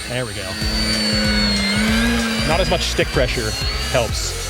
There we go. Not as much stick pressure helps.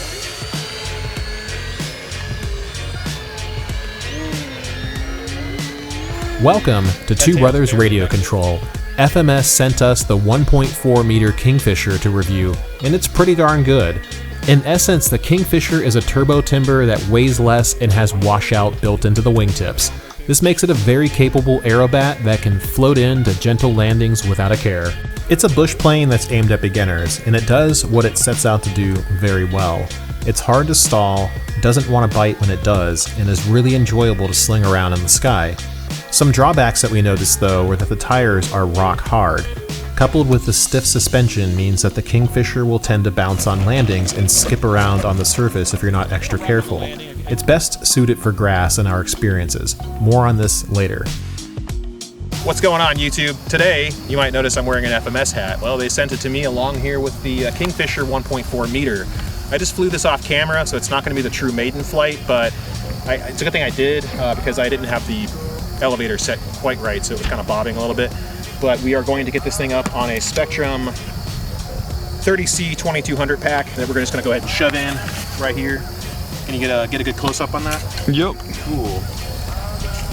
Welcome to Two Brothers Radio Control. FMS sent us the 1.4 meter Kingfisher to review, and it's pretty darn good. In essence, the Kingfisher is a turbo timber that weighs less and has washout built into the wingtips. This makes it a very capable aerobat that can float into gentle landings without a care. It's a bush plane that's aimed at beginners, and it does what it sets out to do very well. It's hard to stall, doesn't want to bite when it does, and is really enjoyable to sling around in the sky. Some drawbacks that we noticed though were that the tires are rock hard. Coupled with the stiff suspension means that the Kingfisher will tend to bounce on landings and skip around on the surface if you're not extra careful. It's best suited for grass in our experiences. More on this later. What's going on, YouTube? Today, you might notice I'm wearing an FMS hat. Well, they sent it to me along here with the Kingfisher 1.4 meter. I just flew this off camera, so it's not going to be the true maiden flight, but it's a good thing I did because I didn't have the elevator set quite right, so it was kind of bobbing a little bit. But we are going to get this thing up on a Spektrum 30C 2200 pack that we're just going to go ahead and shove in right here. Can you get a good close-up on that? Yep. Cool.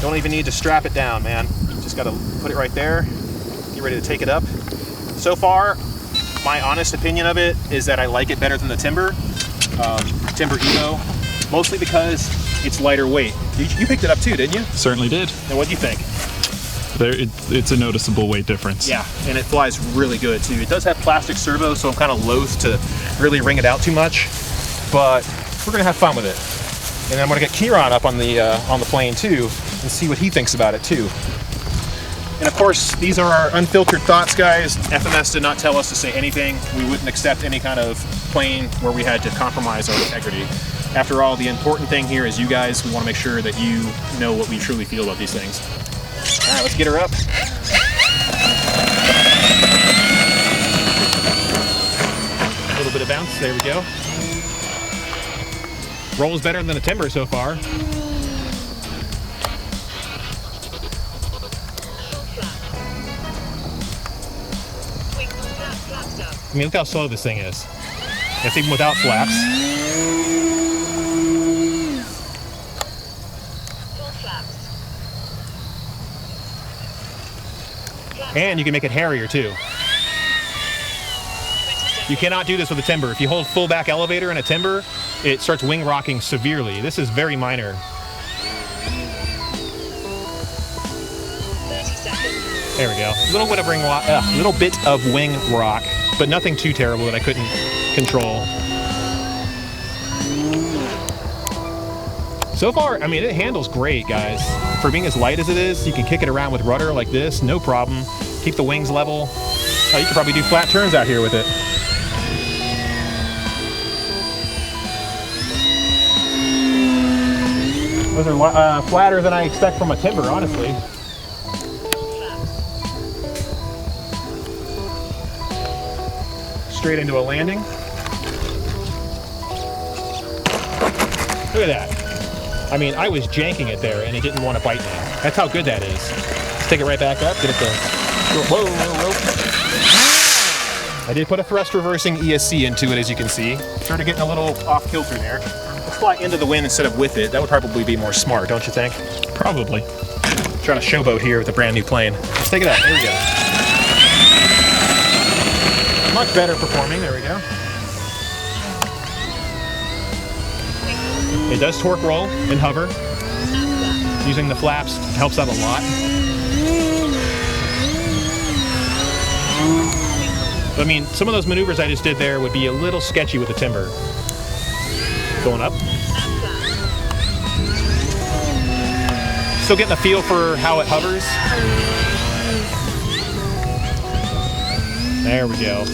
Don't even need to strap it down, man. Just got to put it right there. Get ready to take it up. So far, my honest opinion of it is that I like it better than the Timber Evo, mostly because it's lighter weight. You picked it up too, didn't you? Certainly did. And what do you think? It's a noticeable weight difference. Yeah, and it flies really good too. It does have plastic servos, so I'm kind of loath to really wring it out too much, but we're gonna have fun with it. And then I'm gonna get Ciarán up on the plane too and see what he thinks about it too. And of course, these are our unfiltered thoughts, guys. FMS did not tell us to say anything. We wouldn't accept any kind of plane where we had to compromise our integrity. After all, the important thing here is you guys. We want to make sure that you know what we truly feel about these things. All right, let's get her up. A little bit of bounce, there we go. Rolls better than the Timber so far. I mean, look how slow this thing is. That's even without flaps. And you can make it Harrier too. You cannot do this with a Timber. If you hold full back elevator in a Timber, it starts wing rocking severely. This is very minor. 30 seconds. There we go. A little bit of wing rock, but nothing too terrible that I couldn't control. So far, I mean, it handles great, guys. For being as light as it is, you can kick it around with rudder like this, no problem. Keep the wings level. Oh, you could probably do flat turns out here with it. Those are flatter than I expect from a Timber, honestly. Straight into a landing. Look at that. I mean, I was janking it there and it didn't want to bite me. That's how good that is. Let's take it right back up. Get it to... Whoa, whoa, whoa. I did put a thrust reversing ESC into it, as you can see. Started getting a little off kilter there. Let's fly into the wind instead of with it. That would probably be more smart, don't you think? Probably. Trying to showboat here with a brand new plane. Let's take it out. There we go. Much better performing. There we go. It does torque roll and hover. Using the flaps helps out a lot. I mean, some of those maneuvers I just did there would be a little sketchy with the Timber. Going up. Still getting a feel for how it hovers. There we go.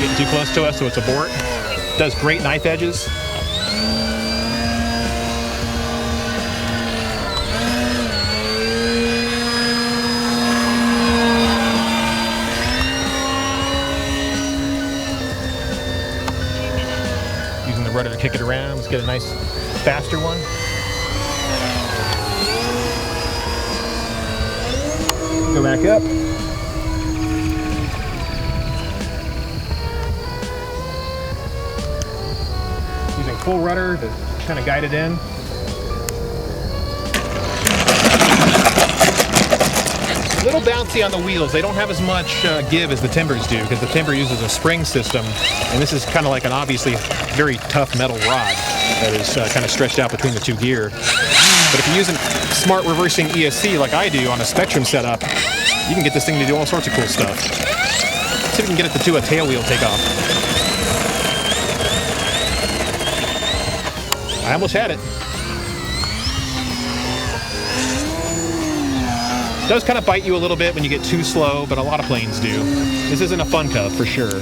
Getting too close to us, so it's abort. Does great knife edges. rudder to kick it around. Let's get a nice, faster one. Go back up. Using full rudder to kind of guide it in. A little bouncy on the wheels. They don't have as much give as the timbers do because the timber uses a spring system, and this is kind of like an obviously very tough metal rod that is kind of stretched out between the two gear. But if you're using smart reversing ESC like I do on a Spektrum setup, you can get this thing to do all sorts of cool stuff. Let's see if we can get it to do a tailwheel takeoff. I almost had it. It does kind of bite you a little bit when you get too slow, but a lot of planes do. This isn't a fun cub for sure.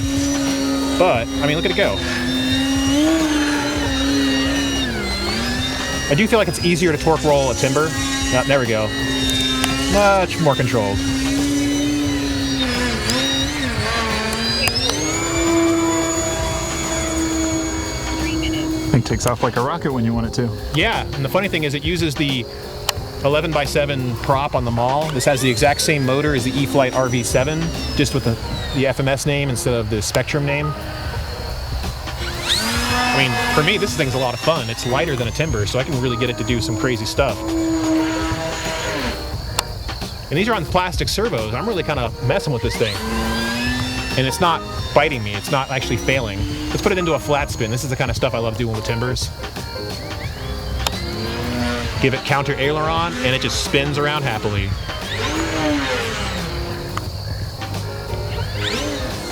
But, I mean, look at it go. I do feel like it's easier to torque roll a timber. Oh, there we go. Much more controlled. Thing takes off like a rocket when you want it to. Yeah, and the funny thing is it uses the 11x7 prop on the maul. This has the exact same motor as the e-flite RV7, just with the FMS name instead of the Spektrum name. I mean, for me, this thing's a lot of fun. It's lighter than a timber, so I can really get it to do some crazy stuff. And these are on plastic servos. I'm really kind of messing with this thing. And it's not biting me. It's not actually failing. Let's put it into a flat spin. This is the kind of stuff I love doing with timbers. Give it counter aileron, and it just spins around happily.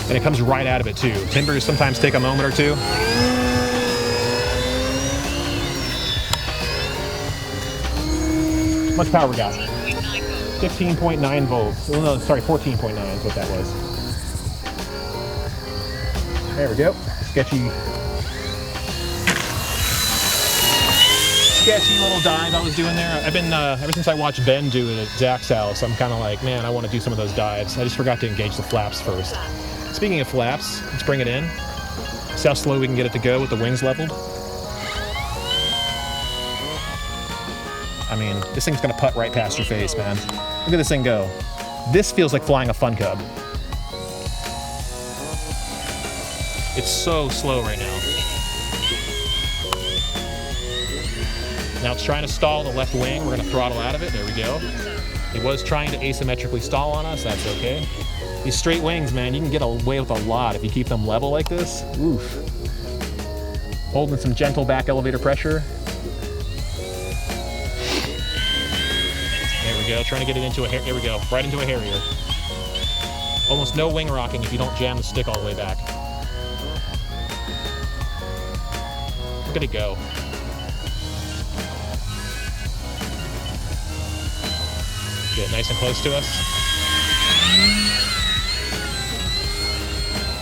And it comes right out of it, too. Timbers sometimes take a moment or two. How much power we got? 15.9 volts. Oh, no, sorry, 14.9 is what that was. There we go. Sketchy little dive I was doing there. I've been, ever since I watched Ben do it at Zach's house, I'm kind of like, man, I want to do some of those dives. I just forgot to engage the flaps first. Speaking of flaps, let's bring it in. See how slow we can get it to go with the wings leveled. I mean, this thing's going to putt right past your face, man. Look at this thing go. This feels like flying a fun cub. It's so slow right now. Now it's trying to stall the left wing. We're going to throttle out of it. There we go. It was trying to asymmetrically stall on us. That's okay. These straight wings, man, you can get away with a lot if you keep them level like this. Oof. Holding some gentle back elevator pressure. There we go. Trying to get it into a there we go. Right into a Harrier. Almost no wing rocking if you don't jam the stick all the way back. Look at it go. Get nice and close to us.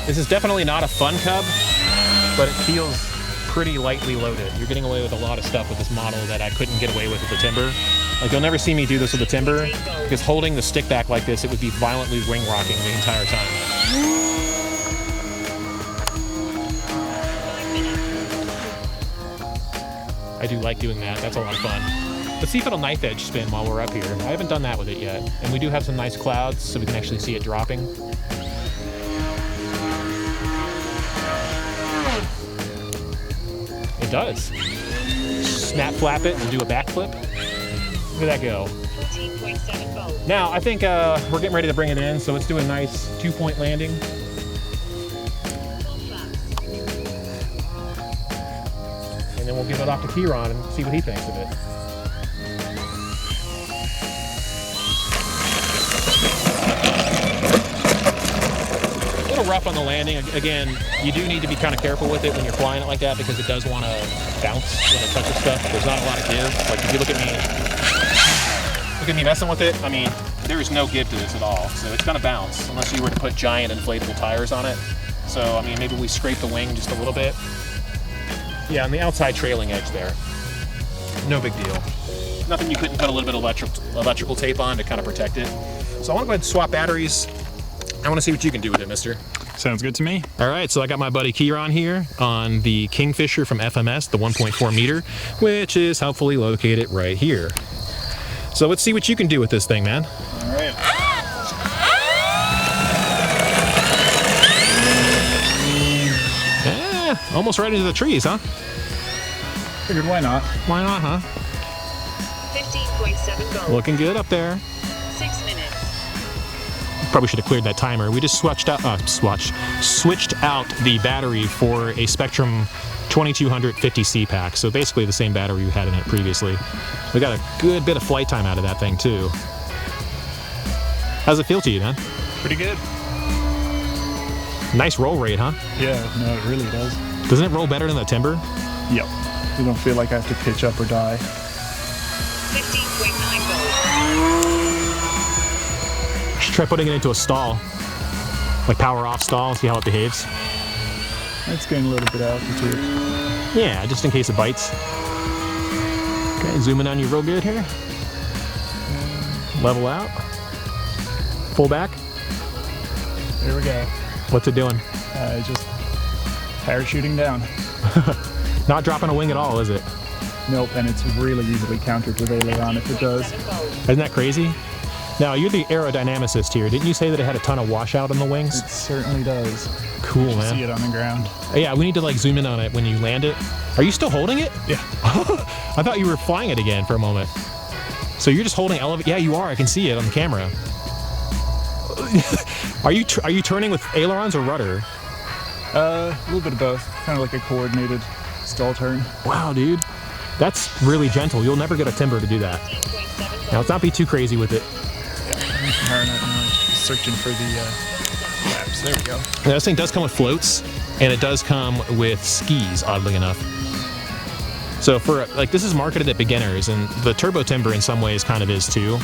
This is definitely not a fun cub, but it feels pretty lightly loaded. You're getting away with a lot of stuff with this model that I couldn't get away with the timber. Like, you'll never see me do this with the timber, because holding the stick back like this, it would be violently wing rocking the entire time. I do like doing that. That's a lot of fun. Let's see if it'll knife edge spin while we're up here. I haven't done that with it yet. And we do have some nice clouds, so we can actually see it dropping. It does. Snap flap it and do a backflip. Look at that go. Now, I think we're getting ready to bring it in, so let's do a nice 2-point landing. And then we'll give it off to Ciarán and see what he thinks of it. A little rough on the landing. Again, you do need to be kind of careful with it when you're flying it like that, because it does want to bounce when it touches stuff. There's not a lot of give. Like, if you look at me messing with it, I mean, there is no give to this at all. So it's going to bounce unless you were to put giant inflatable tires on it. So, I mean, maybe we scrape the wing just a little bit. Yeah, on the outside trailing edge there. No big deal. Nothing you couldn't put a little bit of electrical tape on to kind of protect it. So I want to go ahead and swap batteries. I want to see what you can do with it, mister. Sounds good to me. All right, so I got my buddy Ciarán here on the Kingfisher from FMS, the 1.4 meter, which is helpfully located right here. So let's see what you can do with this thing, man. All right. Almost right into the trees, huh? Figured why not? Why not, huh? 15.7 gold. Looking good up there. 6 minutes. Probably should have cleared that timer. We just switched out the battery for a Spektrum 2250C pack. So basically the same battery we had in it previously. We got a good bit of flight time out of that thing too. How's it feel to you, man? Pretty good. Nice roll rate, huh? Yeah, no, it really does. Doesn't it roll better than the timber? Yep. You don't feel like I have to pitch up or die. 15.9 gold. Should try putting it into a stall. Like power off stall, see how it behaves. It's getting a little bit of altitude. Yeah, just in case it bites. Okay, zooming on you real good here. Level out. Pull back. There we go. What's it doing? Just parachuting down. Not dropping a wing at all, is it? Nope, and it's really easily countered with aileron if it does. 7 gold. Isn't that crazy? Now, you're the aerodynamicist here. Didn't you say that it had a ton of washout on the wings? It certainly does. Cool, You see man. it on the ground. Yeah, we need to like zoom in on it when you land it. Are you still holding it? Yeah. I thought you were flying it again for a moment. So you're just holding elevate. Yeah, you are. I can see it on the camera. Are you turning with ailerons or rudder? A little bit of both. Kind of like a coordinated stall turn. Wow, dude. That's really gentle. You'll never get a timber to do that. 15.7 gold. Now, let's not be too crazy with it. Searching for the flaps. There we go. Now, this thing does come with floats, and it does come with skis, oddly enough. So for, like, this is marketed at beginners, and the turbo timber in some ways kind of is too.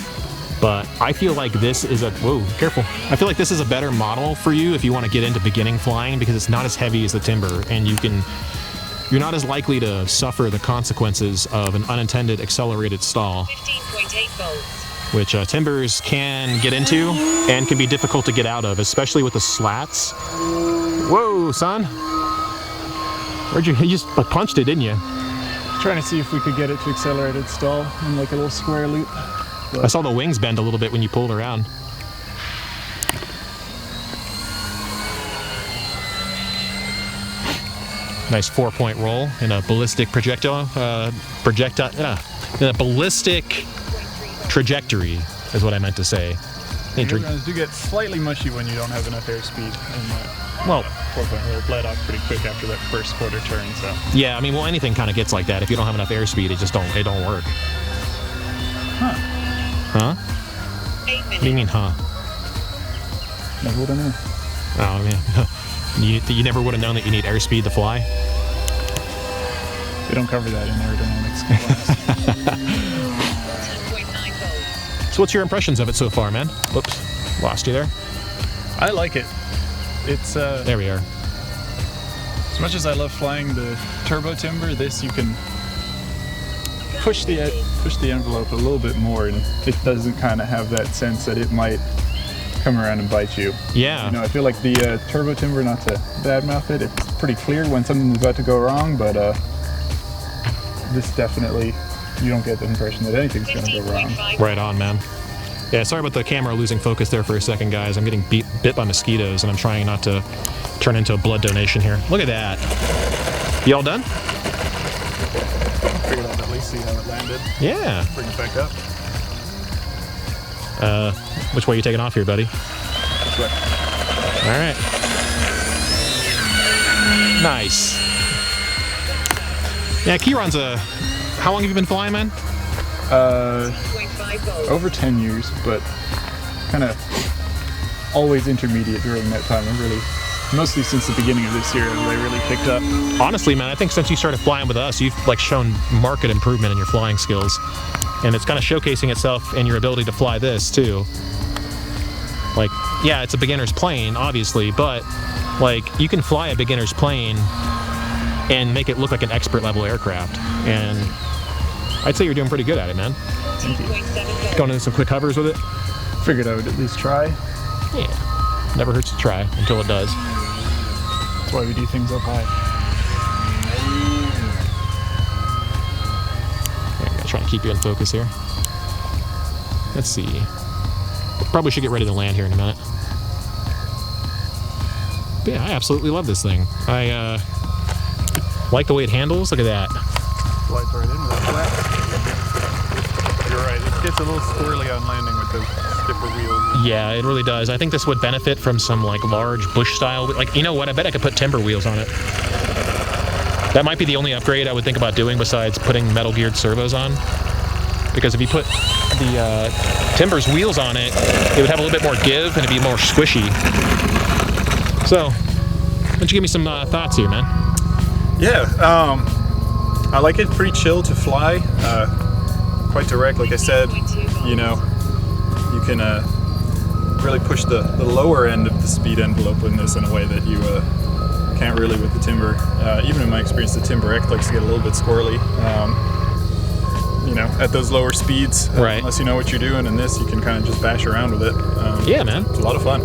But I feel like this is a, whoa, careful. I feel like this is a better model for you if you want to get into beginning flying because it's not as heavy as the timber and you're not as likely to suffer the consequences of an unintended accelerated stall, 15.8 volts. which timbers can get into and can be difficult to get out of, especially with the slats. Whoa, son. You just punched it, didn't you? Trying to see if we could get it to accelerated stall in like a little square loop. I saw the wings bend a little bit when you pulled around. Nice 4-point roll in a ballistic projectile, in a ballistic trajectory is what I meant to say. Ailerons do get slightly mushy when you don't have enough airspeed. And Well, 4-point roll bled off pretty quick after that first quarter turn. So yeah, I mean, well, anything kind of gets like that. If you don't have enough airspeed, it don't work. Huh. Huh? 8 What do you minutes. mean, huh? Never would have known. Oh, man. You never would have known that you need airspeed to fly? They don't cover that in aerodynamics class. 10.9 volts. So what's your impressions of it so far, man? Whoops, lost you there. I like it. It's There we are. as much as I love flying the turbo timber, this you can push the envelope a little bit more, and it doesn't kind of have that sense that it might come around and bite you. Yeah. You know, I feel like the turbo timber, not to badmouth it, it's pretty clear when something's about to go wrong, but this definitely, you don't get the impression that anything's going to go wrong. 15.5. Right on, man. Yeah, sorry about the camera losing focus there for a second, guys. I'm getting bit by mosquitoes, and I'm trying not to turn into a blood donation here. Look at that. You all done? Figured I'd at least see how it landed. Yeah. Bring it back up. Which way are you taking off here, buddy? That's right. All right. Nice. Yeah, Ciarán's how long have you been flying, man? 0.5 volts. Over 10 years, but kind of always intermediate during that time. I really, mostly since the beginning of this year, they really picked up. Honestly, man, I think since you started flying with us, you've like shown marked improvement in your flying skills. And it's kind of showcasing itself in your ability to fly this too. Like, yeah, it's a beginner's plane, obviously, but like you can fly a beginner's plane and make it look like an expert level aircraft. And I'd say you're doing pretty good at it, man. 10.7 volts. Going into some quick hovers with it. Figured I would at least try. Yeah, never hurts to try until it does. That's why we do things up high. I'm gonna try and keep you in focus here. Let's see. Probably should get ready to land here in a minute. But yeah, I absolutely love this thing. I like the way it handles. Look at that. Slides right into that flat. You're right, it gets a little squirrely on landing with those stiffer wheels. Yeah, it really does. I think this would benefit from some like large bush style. Like, you know what? I bet I could put timber wheels on it. That might be the only upgrade I would think about doing besides putting metal geared servos on. Because if you put the Timber's wheels on it, it would have a little bit more give and it'd be more squishy. So, why don't you give me some thoughts here, man? Yeah, I like it. Pretty chill to fly. Quite direct, like I said. You know, you can really push the lower end of the speed envelope in this in a way that you can't really with the Timber. Even in my experience, the Timber X likes to get a little bit squirrely. You know, at those lower speeds, right. Unless you know what you're doing, and this you can kind of just bash around with it. Yeah, man. It's a lot of fun.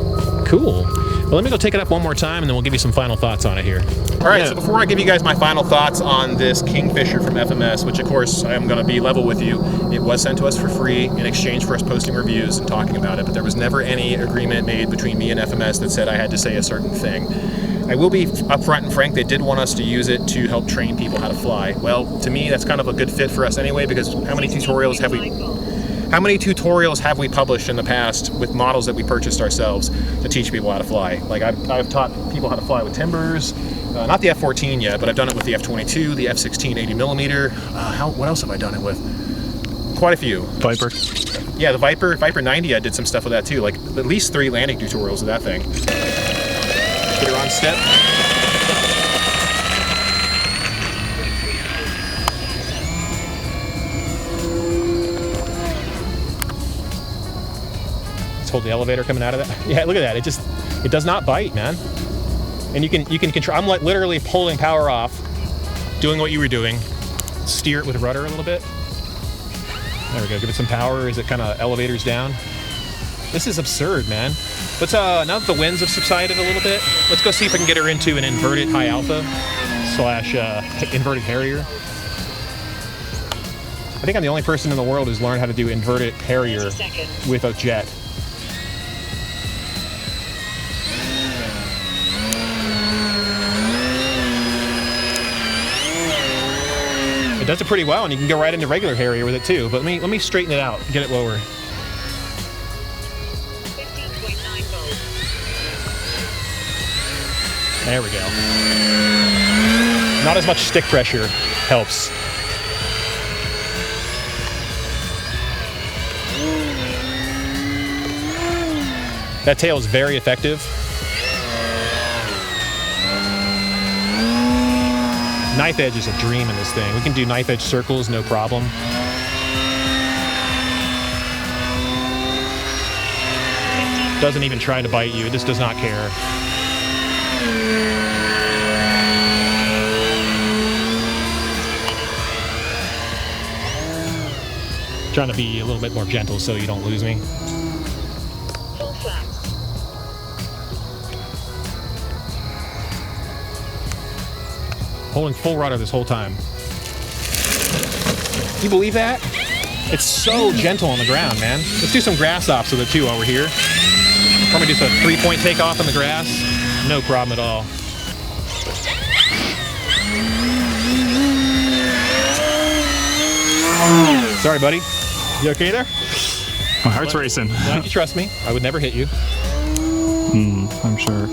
Cool. Well, let me go take it up one more time, and then we'll give you some final thoughts on it here. All right, so before I give you guys my final thoughts on this Kingfisher from FMS, which of course I am going to be level with you, it was sent to us for free in exchange for us posting reviews and talking about it, but there was never any agreement made between me and FMS that said I had to say a certain thing. I will be upfront and frank, they did want us to use it to help train people how to fly. Well, to me, that's kind of a good fit for us anyway, because how many tutorials have we published in the past with models that we purchased ourselves to teach people how to fly? Like I've taught people how to fly with Timbers, not the F-14 yet, but I've done it with the F-22, the F-16 80mm. What else have I done it with? Quite a few. Viper. Yeah, the Viper 90, I did some stuff with that too, like at least 3 landing tutorials of that thing. Get her on step. Let's hold the elevator coming out of that. Yeah, look at that. It does not bite, man. And you can control. I'm like literally pulling power off, doing what you were doing. Steer it with rudder a little bit. There we go. Give it some power as it kind of elevators down. This is absurd, man. Let's now that the winds have subsided a little bit, let's go see if I can get her into an inverted high alpha / inverted Harrier. I think I'm the only person in the world who's learned how to do inverted Harrier with a jet. It does it pretty well, and you can go right into regular Harrier with it too. But let me straighten it out, get it lower. 15.9 volts. There we go. Not as much stick pressure helps. That tail is very effective. Knife edge is a dream in this thing. We can do knife edge circles, no problem. Doesn't even try to bite you. It just does not care. Trying to be a little bit more gentle so you don't lose me. Full flaps. Holding full rudder this whole time. You believe that? It's so gentle on the ground, man. Let's do some grass ops with it too while we're here. Probably just a 3-point takeoff in the grass. No problem at all. Sorry, buddy. You okay there? My heart's racing. Why don't you trust me? I would never hit you. I'm sure.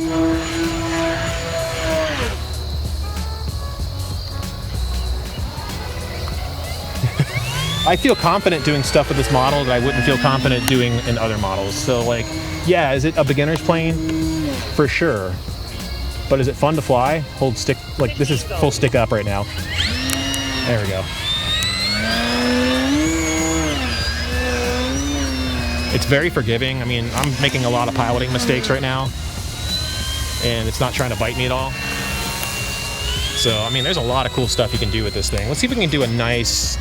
I feel confident doing stuff with this model that I wouldn't feel confident doing in other models. So like, yeah, is it a beginner's plane? For sure. But is it fun to fly? Hold stick, like this is full stick up right now. There we go. It's very forgiving. I mean, I'm making a lot of piloting mistakes right now, and it's not trying to bite me at all. So, I mean, there's a lot of cool stuff you can do with this thing. Let's see if we can do a nice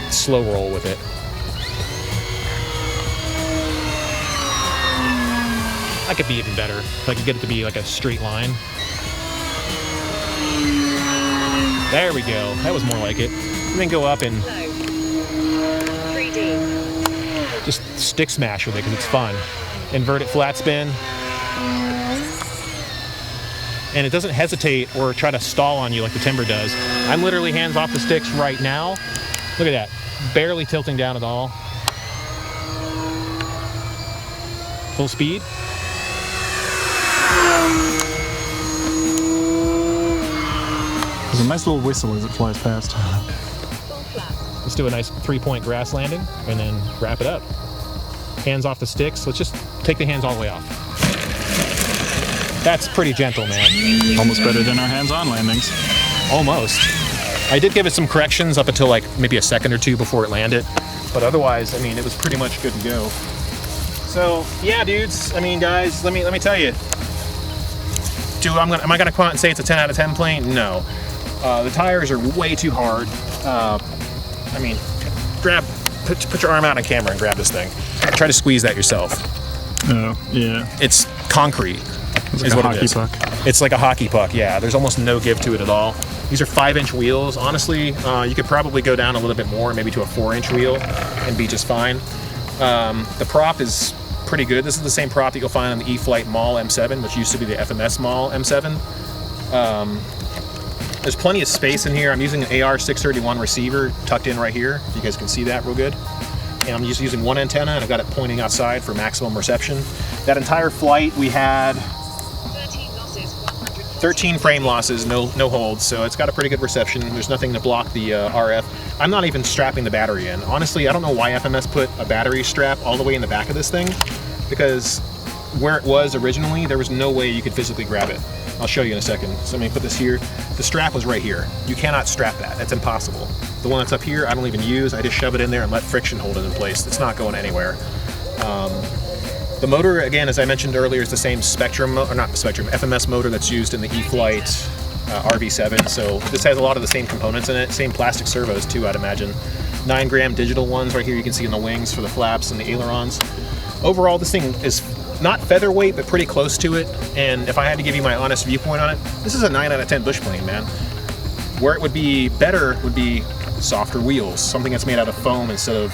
slow roll with it. I could be even better if I could get it to be like a straight line. There we go. That was more like it. And then go up and Low. 3D. just stick smash with it because it's fun. Invert it flat spin. And it doesn't hesitate or try to stall on you like the timber does. I'm literally hands off the sticks right now. Look at that. Barely tilting down at all. Full speed. There's a nice little whistle as it flies past. Full flat. Let's do a nice 3-point grass landing and then wrap it up. Hands off the sticks. Let's just take the hands all the way off. That's pretty gentle, man. Almost better than our hands-on landings. Almost. I did give it some corrections up until like maybe a second or two before it landed, but otherwise, I mean, it was pretty much good to go. So yeah, dudes. I mean, guys, let me tell you. Am I gonna come out and say it's a 10 out of 10 plane? No. The tires are way too hard. I mean, put your arm out on camera and grab this thing. Try to squeeze that yourself. Oh, yeah. It's concrete. It's like is a what it hockey is. puck. It's like a hockey puck, yeah. There's almost no give to it at all. These are 5-inch wheels. Honestly, you could probably go down a little bit more, maybe to a 4-inch wheel and be just fine. The prop is pretty good. This is the same prop that you'll find on the e-flite Mall M7, which used to be the FMS Mall M7. There's plenty of space in here. I'm using an AR631 receiver tucked in right here, if you guys can see that real good. And I'm just using one antenna, and I've got it pointing outside for maximum reception. That entire flight, we had 13 losses, 100. 13 frame losses, no holds, so it's got a pretty good reception. There's nothing to block the RF. I'm not even strapping the battery in. Honestly, I don't know why FMS put a battery strap all the way in the back of this thing, because where it was originally, there was no way you could physically grab it. I'll show you in a second. So let me put this here. The strap was right here. You cannot strap that. That's impossible. The one that's up here, I don't even use. I just shove it in there and let friction hold it in place. It's not going anywhere. The motor, again, as I mentioned earlier, is the same Spektrum, or not the Spektrum, FMS motor that's used in the e-flite RV7. So this has a lot of the same components in it. Same plastic servos too, I'd imagine. 9-gram digital ones right here you can see on the wings for the flaps and the ailerons. Overall, this thing is not featherweight, but pretty close to it. And if I had to give you my honest viewpoint on it, this is a 9 out of 10 bush plane, man. Where it would be better would be softer wheels, something that's made out of foam instead of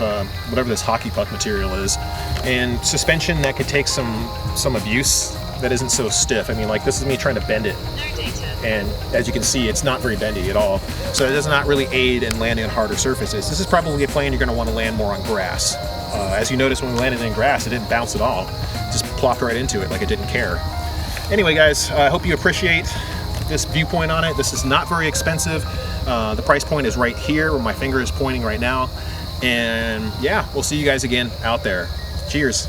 whatever this hockey puck material is, and suspension that could take some abuse that isn't so stiff. I mean, like, this is me trying to bend it, No data. and as you can see, it's not very bendy at all. So it does not really aid in landing on harder surfaces. This is probably a plane you're going to want to land more on grass. As you notice, when we landed in grass, it didn't bounce at all. It just plopped right into it like it didn't care. Anyway, guys, I hope you appreciate this viewpoint on it. This is not very expensive. The price point is right here where my finger is pointing right now. And yeah, we'll see you guys again out there. Cheers.